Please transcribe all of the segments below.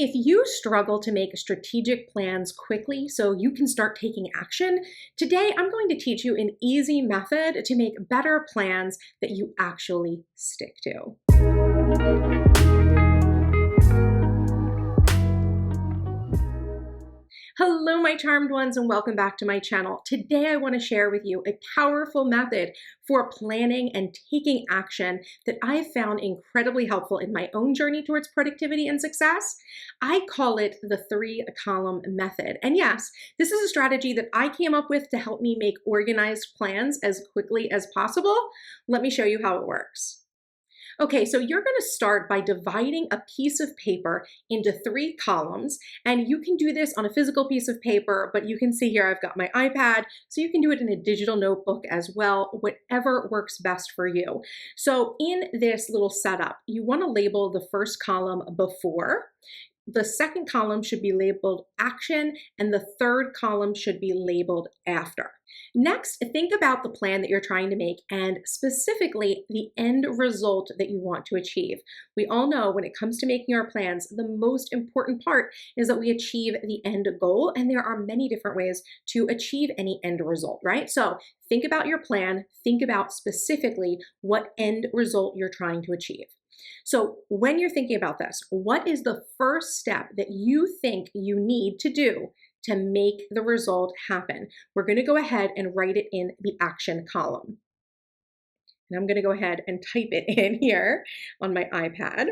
If you struggle to make strategic plans quickly so you can start taking action, today I'm going to teach you an easy method to make better plans that you actually stick to. Hello, my charmed ones, and welcome back to my channel. Today, I want to share with you a powerful method for planning and taking action that I've found incredibly helpful in my own journey towards productivity and success. I call it the 3-column method. And yes, this is a strategy that I came up with to help me make organized plans as quickly as possible. Let me show you how it works. Okay, so you're going to start by dividing a piece of paper into 3 columns, and you can do this on a physical piece of paper, but you can see here I've got my iPad, so you can do it in a digital notebook as well, whatever works best for you. So in this little setup, you want to label the first column before. The second column should be labeled action, and the third column should be labeled after. Next, think about the plan that you're trying to make and specifically the end result that you want to achieve. We all know when it comes to making our plans, the most important part is that we achieve the end goal, and there are many different ways to achieve any end result, right? So think about your plan, think about specifically what end result you're trying to achieve. So when you're thinking about this, what is the first step that you think you need to do to make the result happen? We're going to go ahead and write it in the action column. And I'm going to go ahead and type it in here on my iPad.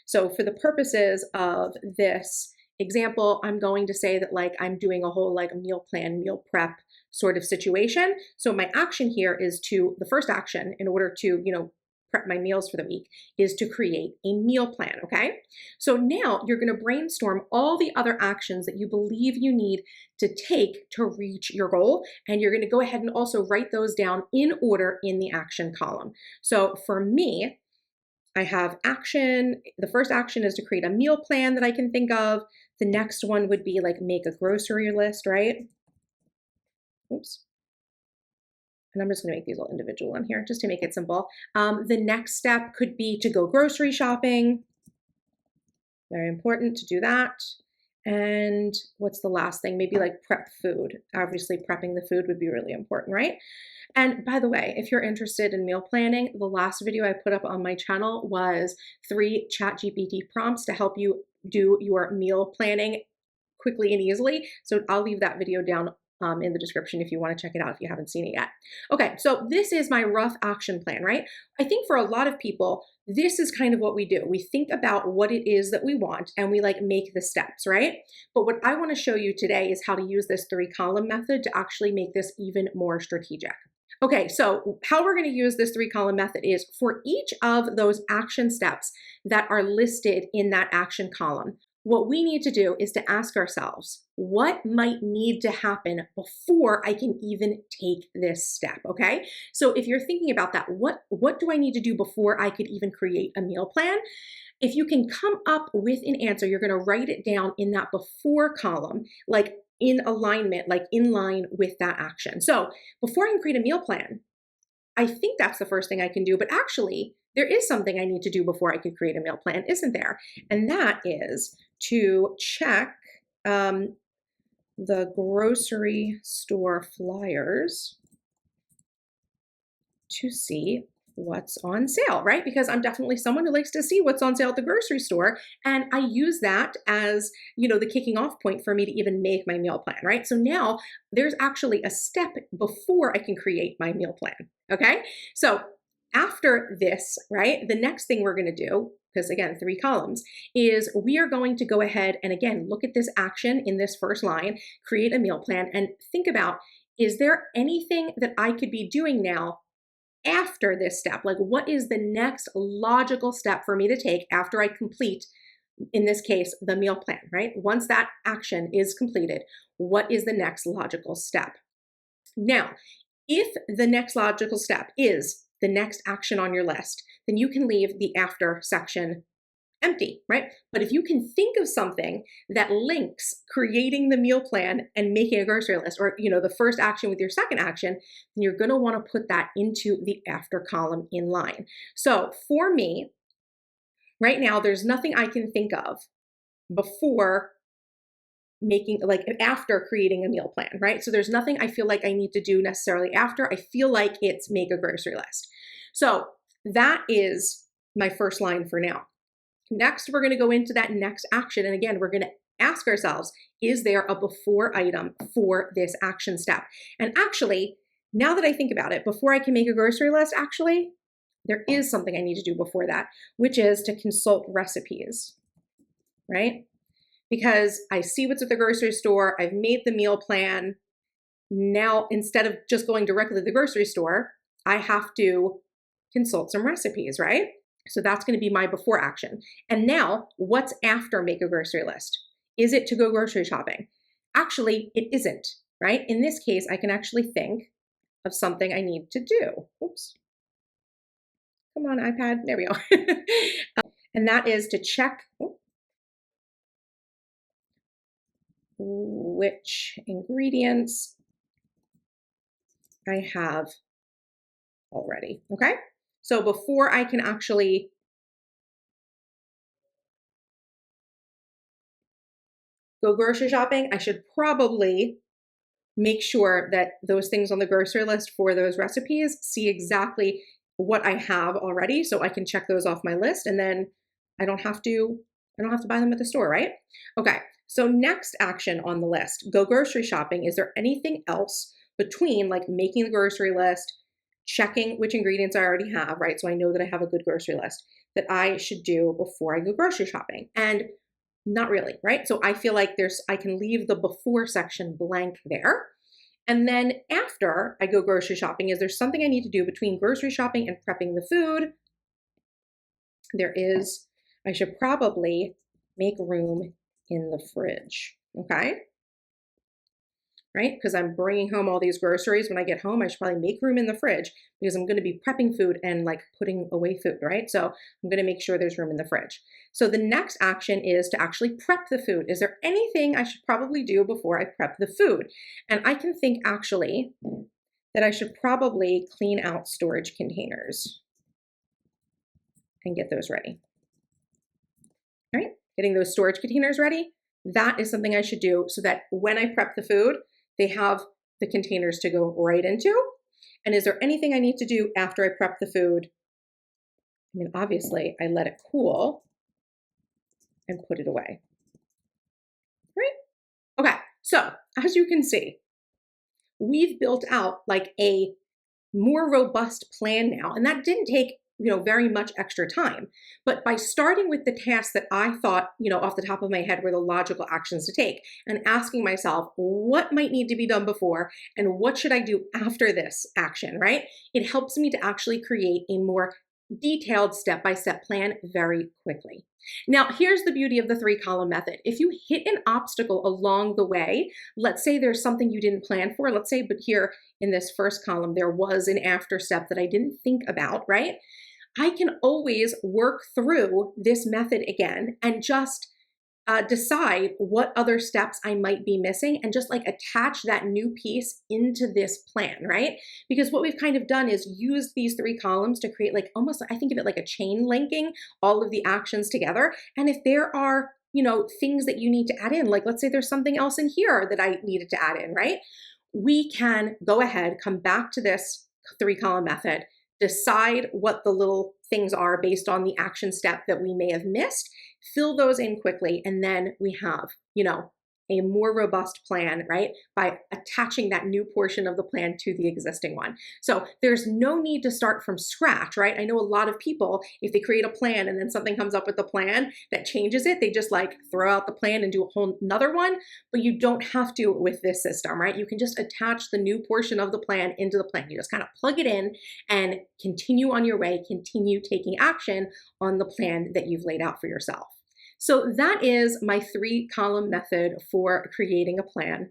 So for the purposes of this example, I'm going to say that I'm doing a whole meal plan, meal prep sort of situation. So my action here is the first action in order to, prep my meals for the week is to create a meal plan, okay? So now you're gonna brainstorm all the other actions that you believe you need to take to reach your goal, and you're gonna go ahead and also write those down in order in the action column. So for me, I have action. The first action is to create a meal plan that I can think of. The next one would be make a grocery list, right? Oops. And I'm just going to make these all individual on here just to make it simple. The next step could be to go grocery shopping. Very important to do that. And what's the last thing? Maybe prep food. Obviously, prepping the food would be really important, right? And by the way, if you're interested in meal planning, the last video I put up on my channel was 3 ChatGPT prompts to help you do your meal planning quickly and easily. So I'll leave that video down in the description if you want to check it out if you haven't seen it yet. Okay, so this is my rough action plan, right? I think for a lot of people, this is kind of what we do. We think about what it is that we want and we make the steps, right? But what I want to show you today is how to use this 3-column method to actually make this even more strategic. Okay, so how we're going to use this 3-column method is for each of those action steps that are listed in that action column, what we need to do is to ask ourselves, what might need to happen before I can even take this step, okay? So if you're thinking about that, what do I need to do before I could even create a meal plan? If you can come up with an answer, you're gonna write it down in that before column, in alignment, in line with that action. So before I can create a meal plan, I think that's the first thing I can do, but actually, there is something I need to do before I could create a meal plan, isn't there? And that is to check the grocery store flyers to see what's on sale, right? Because I'm definitely someone who likes to see what's on sale at the grocery store. And I use that as, the kicking off point for me to even make my meal plan, right? So now there's actually a step before I can create my meal plan, okay? So after this, right, the next thing we're going to do, because again, 3 columns, is we are going to go ahead and again, look at this action in this first line, create a meal plan, and think about, is there anything that I could be doing now after this step? What is the next logical step for me to take after I complete, in this case, the meal plan, right? Once that action is completed, what is the next logical step? Now, if the next logical step is the next action on your list, then you can leave the after section empty, right? But if you can think of something that links creating the meal plan and making a grocery list, or the first action with your second action, then you're going to want to put that into the after column in line. So for me, right now, there's nothing I can think of before making, like after creating a meal plan, right? So there's nothing I feel like I need to do necessarily after. I feel like it's make a grocery list. So that is my first line for now. Next, we're going to go into that next action. And again, we're going to ask ourselves, is there a before item for this action step? And actually, now that I think about it, before I can make a grocery list, actually, there is something I need to do before that, which is to consult recipes, right? Because I see what's at the grocery store, I've made the meal plan. Now, instead of just going directly to the grocery store, I have to consult some recipes, right? So that's going to be my before action. And now, what's after make a grocery list? Is it to go grocery shopping? Actually, it isn't, right? In this case, I can actually think of something I need to do. Oops. Come on, iPad. There we go. And that is to check which ingredients I have already, okay? So before I can actually go grocery shopping, I should probably make sure that those things on the grocery list for those recipes see exactly what I have already, so I can check those off my list, and then I don't have to buy them at the store, right? Okay, so next action on the list, go grocery shopping. Is there anything else between like making the grocery list, checking which ingredients I already have, right? So I know that I have a good grocery list that I should do before I go grocery shopping. And not really, right? So I feel like I can leave the before section blank there. And then after I go grocery shopping, is there something I need to do between grocery shopping and prepping the food? There is. I should probably make room in the fridge, okay? Right? Because I'm bringing home all these groceries. When I get home, I should probably make room in the fridge because I'm going to be prepping food and like putting away food, right? So I'm going to make sure there's room in the fridge. So the next action is to actually prep the food. Is there anything I should probably do before I prep the food? And I can think actually that I should probably clean out storage containers and get those ready. All right? Getting those storage containers ready, that is something I should do so that when I prep the food, they have the containers to go right into. And is there anything I need to do after I prep the food? I mean, obviously, I let it cool and put it away. Right? Okay, so as you can see, we've built out like a more robust plan now, and that didn't take very much extra time. But by starting with the tasks that I thought, off the top of my head were the logical actions to take, and asking myself, what might need to be done before, and what should I do after this action, right? It helps me to actually create a more detailed step-by-step plan very quickly. Now, here's the beauty of the 3-column method. If you hit an obstacle along the way, let's say there's something you didn't plan for, let's say, but here in this first column, there was an after step that I didn't think about, right? I can always work through this method again and just decide what other steps I might be missing and just like attach that new piece into this plan, right? Because what we've kind of done is use these 3 columns to create like almost, I think of it like a chain linking all of the actions together. And if there are, things that you need to add in, like let's say there's something else in here that I needed to add in, right? We can go ahead, come back to this 3-column method, decide what the little things are based on the action step that we may have missed, fill those in quickly, and then we have, a more robust plan, right? By attaching that new portion of the plan to the existing one. So there's no need to start from scratch, right? I know a lot of people, if they create a plan and then something comes up with the plan that changes it, they just like throw out the plan and do a whole another one, but you don't have to with this system, right? You can just attach the new portion of the plan into the plan. You just kind of plug it in and continue on your way, continue taking action on the plan that you've laid out for yourself. So that is my 3-column method for creating a plan.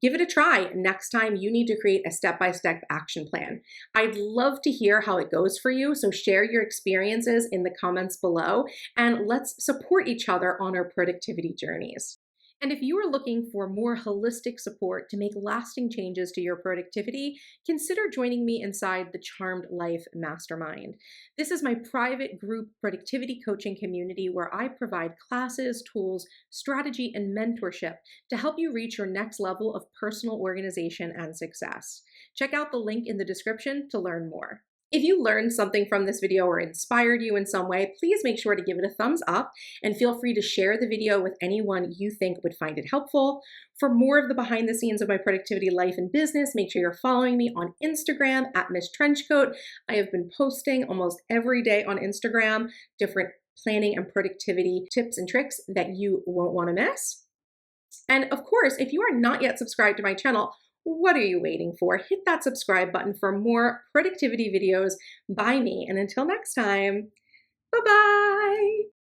Give it a try next time you need to create a step-by-step action plan. I'd love to hear how it goes for you, so share your experiences in the comments below, and let's support each other on our productivity journeys. And if you are looking for more holistic support to make lasting changes to your productivity, consider joining me inside the Charmed Life Mastermind. This is my private group productivity coaching community where I provide classes, tools, strategy, and mentorship to help you reach your next level of personal organization and success. Check out the link in the description to learn more. If you learned something from this video or inspired you in some way, please make sure to give it a thumbs up and feel free to share the video with anyone you think would find it helpful. For more of the behind the scenes of my productivity life and business, make sure you're following me on Instagram at MissTrenchcoat. I have been posting almost every day on Instagram different planning and productivity tips and tricks that you won't want to miss. And of course, if you are not yet subscribed to my channel, what are you waiting for? Hit that subscribe button for more productivity videos by me. And until next time, bye-bye.